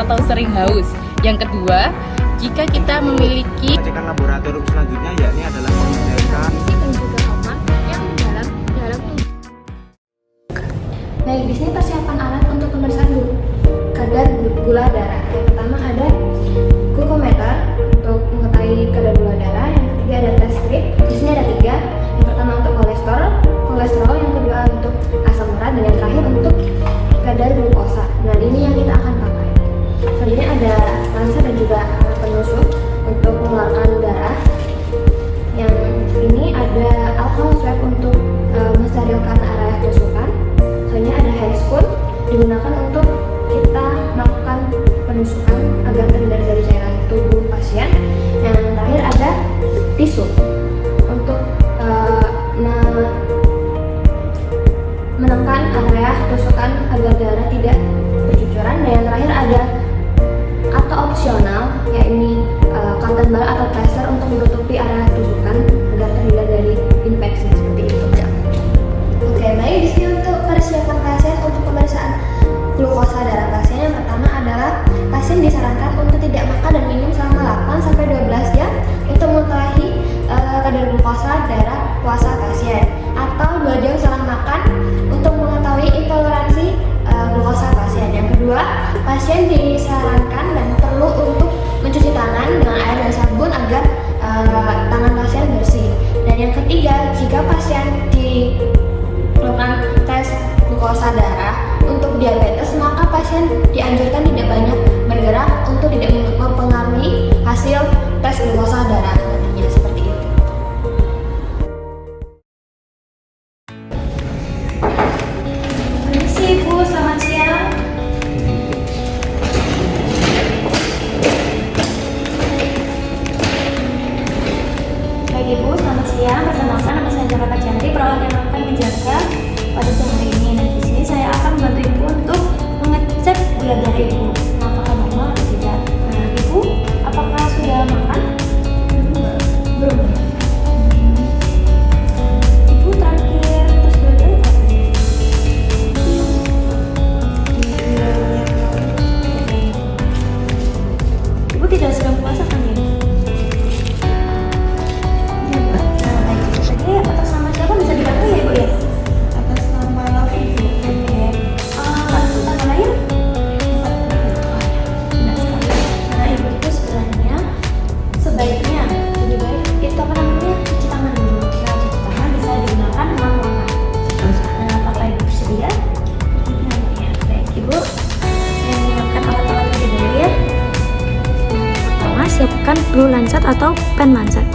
atau sering haus. Yang kedua, jika kita memiliki pengecekan laboratorium selanjutnya yakni adalah pengecekan dan juga hormon yang dalam tubuh. Baik, di sini persiapan alat untuk pemeriksaan kadar gula darah. Yang pertama ada glukometer untuk mengetahui kadar gula darah. Yang ketiga ada tes strip. Di sini ada 3. Yang pertama untuk kolesterol, yang kedua untuk asam urat, dan yang terakhir untuk kadar glukosa. Nah, ini yang kita akan pakai. Selanjutnya ada laser dan juga alat penusuk untuk mengeluarkan darah. Yang ini ada alcohol swab untuk mensterilkan area tusukan. Selanjutnya ada hair spoon digunakan untuk kita melakukan penusukan agar terhindar dari cairan tubuh pasien. Yang terakhir ada tisu untuk menekan area tusukan agar darah tidak bercucuran. Dan yang terakhir ada atau opsional, yakni cotton ball atau tracer untuk menutupi area tusukan agar terhindar dari infeksi seperti itu. Oke, baik, di sini untuk persiapan pasien untuk pemeriksaan glukosa darah pasien. Yang pertama adalah pasien disarankan untuk tidak makan dan minum selama 8 sampai 12 jam untuk mengetahui kadar glukosa darah puasa pasien, atau 2 jam setelah makan untuk mengetahui intoleransi glukosa pasien. Yang kedua, pasien disarankan dan perlu untuk mencuci tangan dengan air dan sabun agar tangan pasien bersih. Dan yang ketiga, jika pasien dilakukan tes glukosa darah untuk diabetes, maka pasien dianjurkan tidak banyak bergerak untuk tidak mempengaruhi hasil tes glukosa darah nantinya, seperti itu. Permisi Ibu, selamat siang. Baik Ibu, selamat siang. Perkenalkan, nama saya Jakarta Cantik, perawat yang akan menjaga pada siang hari ini. Dan di sini saya akan membantu Ibu untuk mengecek gula darah Ibu, apakah normal atau tidak. Nah, Ibu, apakah sudah makan? Belum. Ibu terakhir terus gula darah kapan? Ibu tidak sedang puasa kan ya? Jadi atas nama siapa bisa dibantu ya Ibu ya? Atas nama Ibu. Oke. Langsung tanggal lahir? Benar sekali. Nah, Ibu itu sebenarnya sebaiknya lebih baik itu apa namanya, cuci tangan dulu. Nah, cuci tangan bisa digunakan dengan warna. Nah, apakah Ibu bersedia? Ya, baik Ibu. Yang menyiapkan alat-alat terlebih dahulu ya. Pertama, siapkan blue lancet atau pen lancet.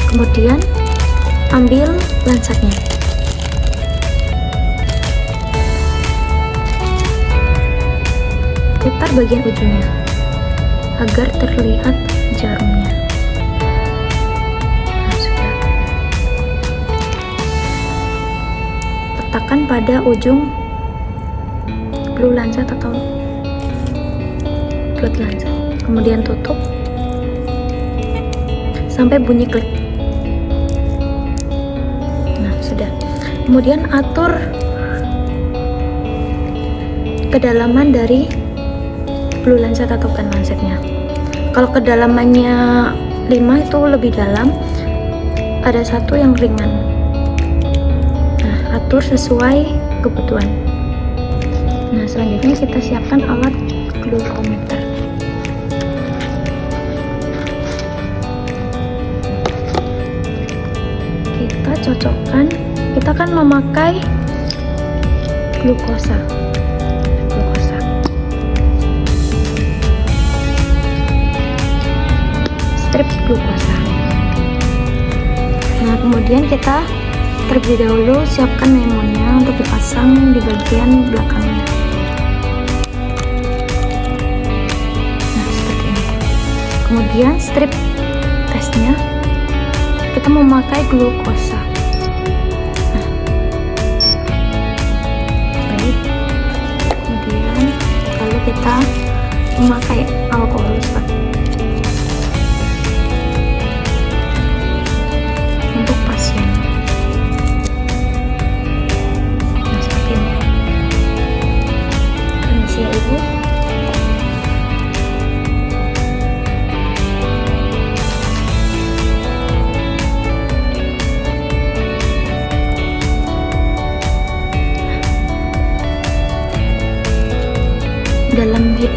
Kemudian ambil lancetnya. Putar bagian ujungnya agar terlihat jarumnya. Nah, sudah. Letakkan pada ujung blue lancet atau blood lancet. Kemudian tutup sampai bunyi klik. Sudah. Kemudian atur kedalaman dari blue lancet atau pen lancetnya. Kalau kedalamannya 5 itu lebih dalam, ada 1 yang ringan. Nah, atur sesuai kebutuhan. Nah, selanjutnya kita siapkan alat glukometer. Kita cocokkan, kita akan memakai glukosa. Strip glukosa. Nah, kemudian kita terlebih dahulu siapkan memonnya untuk dipasang di bagian belakangnya. Nah, seperti ini. Kemudian strip tesnya kita memakai glukosa. Nah, baik. Kemudian lalu kita memakai alkohol swab untuk pasien. Nah, seperti ini.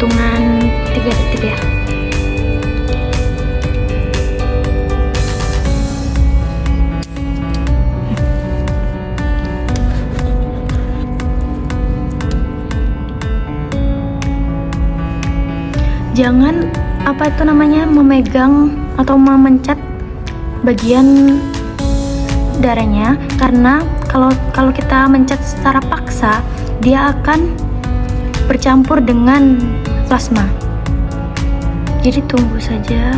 hitungan 3 detik ya. Jangan memegang atau memencet bagian darahnya, karena kalau kita mencet secara paksa dia akan bercampur dengan plasma. Jadi tunggu saja.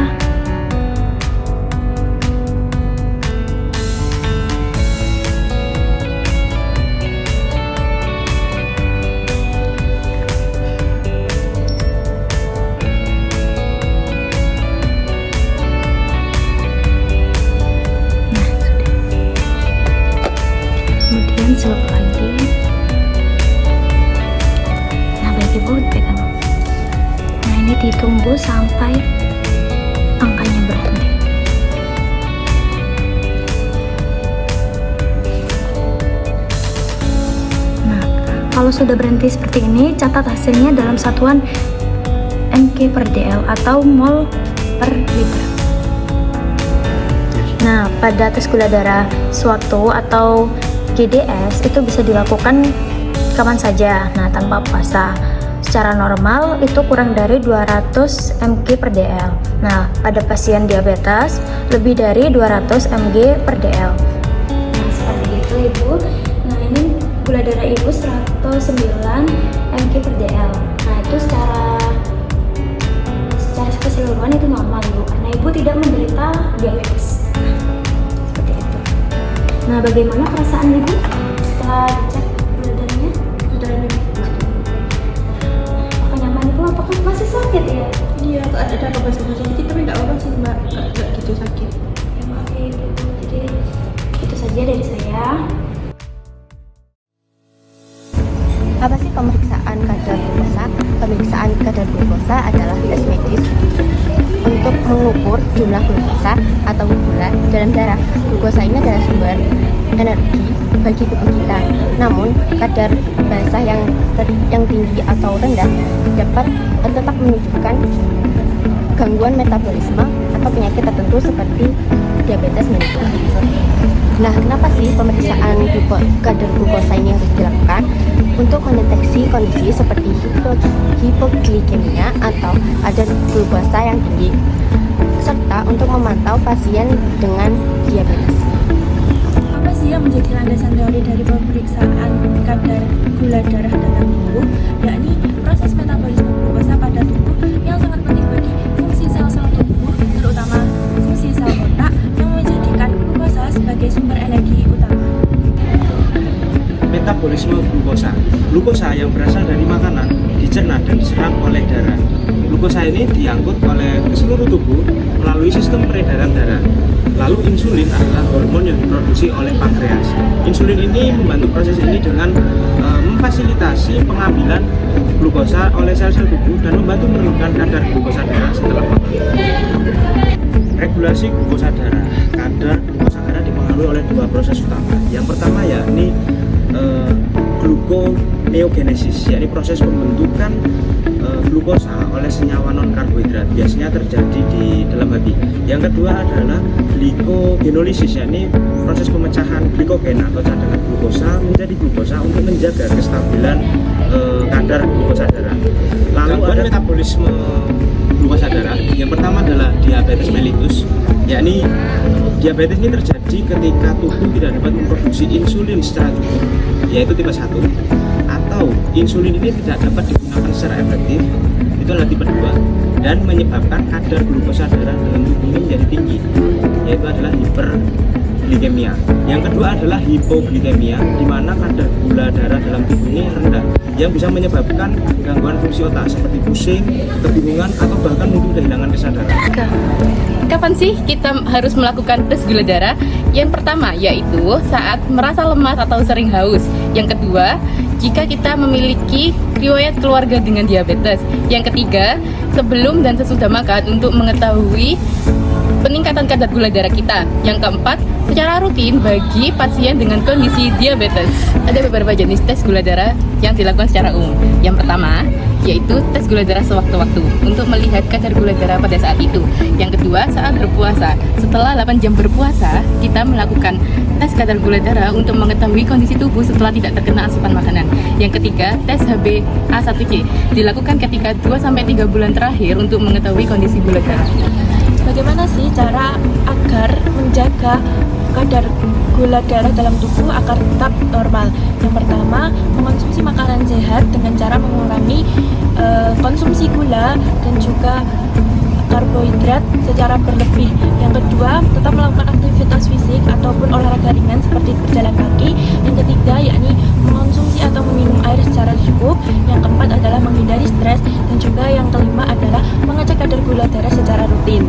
Celup lagi. Nah, baik ibu pegang. Nah, ini ditunggu sampai angkanya berhenti. Nah, kalau sudah berhenti seperti ini, catat hasilnya dalam satuan mg/dl atau mol per liter. Nah, pada tes gula darah sewaktu atau GDS itu bisa dilakukan kapan saja, nah tanpa puasa. Secara normal itu kurang dari 200 mg/dl. Nah, pada pasien diabetes lebih dari 200 mg/dl. Nah, seperti itu ibu. Nah, ini gula darah ibu 109 mg/dl. Nah, itu secara keseluruhan itu normal ibu, karena ibu tidak menderita diabetes. Nah, bagaimana perasaan ibu setelah dicek gula darahnya? Apakah nyaman ibu? Apakah masih sakit ya? Iya, ada beberapa sakit tapi nggak apa sih mbak, nggak gitu sakit. Ya maaf ya ibu. Jadi itu saja dari saya. Apa sih pemeriksaan kadar glukosa? Pemeriksaan kadar glukosa adalah tes medis untuk mengukur jumlah glukosa atau gula dalam darah. Glukosa ini adalah sumber energi bagi tubuh kita. Namun, kadar basah yang tinggi atau rendah dapat tetap menunjukkan gangguan metabolisme atau penyakit tertentu seperti diabetes mellitus. Nah, kenapa sih pemeriksaan kadar glukosa ini harus dilakukan? Untuk mendeteksi kondisi seperti hipoglikemia atau kadar glukosa yang tinggi, serta untuk memantau pasien dengan diabetes. Apa sih yang menjadi landasan teori dari pemeriksaan kadar gula darah dalam tubuh, yakni proses metabolisme glukosa pada tubuh yang sangat penting bagi fungsi sel-sel tubuh, terutama fungsi sel otak yang menjadikan glukosa sebagai sumber energi utama. Metabolisme glukosa. Glukosa yang berasal dari makanan dicerna dan diserap oleh darah. Glukosa ini diangkut oleh seluruh tubuh melalui sistem peredaran darah. Lalu insulin adalah hormon yang diproduksi oleh pankreas. Insulin ini membantu proses ini dengan memfasilitasi pengambilan glukosa oleh sel-sel tubuh dan membantu menurunkan kadar glukosa darah setelah makan. Regulasi glukosa darah. Kadar glukosa darah dipengaruhi oleh dua proses utama. Yang pertama yakni gluconeogenesis, yakni proses pembentukan glukosa oleh senyawa non karbohidrat, biasanya terjadi di dalam hati. Yang kedua adalah glikogenolisis, yakni proses pemecahan glikogen atau cadangan glukosa menjadi glukosa untuk menjaga kestabilan kadar glukosa darah. Lalu ada metabolisme glukosa darah. Yang pertama adalah diabetes mellitus, yakni diabetes ini terjadi ketika tubuh tidak dapat memproduksi insulin secara cukup, yaitu tipe 1, atau insulin ini tidak dapat digunakan secara efektif, itu adalah tipe 2, dan menyebabkan kadar glukosa darah dalam tubuh ini menjadi tinggi, yaitu adalah hiperglikemia. Yang kedua adalah hipoglikemia, di mana kadar gula darah dalam tubuh ini rendah, yang bisa menyebabkan gangguan fungsi otak seperti pusing, kebingungan, atau bahkan mungkin kehilangan kesadaran. Kapan sih kita harus melakukan tes gula darah? Yang pertama yaitu saat merasa lemas atau sering haus. Yang kedua, jika kita memiliki riwayat keluarga dengan diabetes. Yang ketiga, sebelum dan sesudah makan untuk mengetahui peningkatan kadar gula darah kita. Yang keempat, secara rutin bagi pasien dengan kondisi diabetes. Ada beberapa jenis tes gula darah yang dilakukan secara umum. Yang pertama, yaitu tes gula darah sewaktu-waktu untuk melihat kadar gula darah pada saat itu. Yang kedua, saat berpuasa. Setelah 8 jam berpuasa, kita melakukan tes kadar gula darah untuk mengetahui kondisi tubuh setelah tidak terkena asupan makanan. Yang ketiga, tes HbA1c dilakukan ketika 2-3 bulan terakhir untuk mengetahui kondisi gula darah. Bagaimana sih cara agar menjaga kadar gula darah dalam tubuh agar tetap normal? Yang pertama, mengonsumsi makanan sehat dengan cara mengurangi konsumsi gula dan juga karbohidrat secara berlebih. Yang kedua, tetap melakukan aktivitas fisik ataupun olahraga ringan seperti berjalan kaki. Yang ketiga, yakni mengonsumsi atau meminum air secara cukup. Yang keempat adalah menghindari stres, dan juga yang kelima adalah mengecek kadar gula darah secara rutin.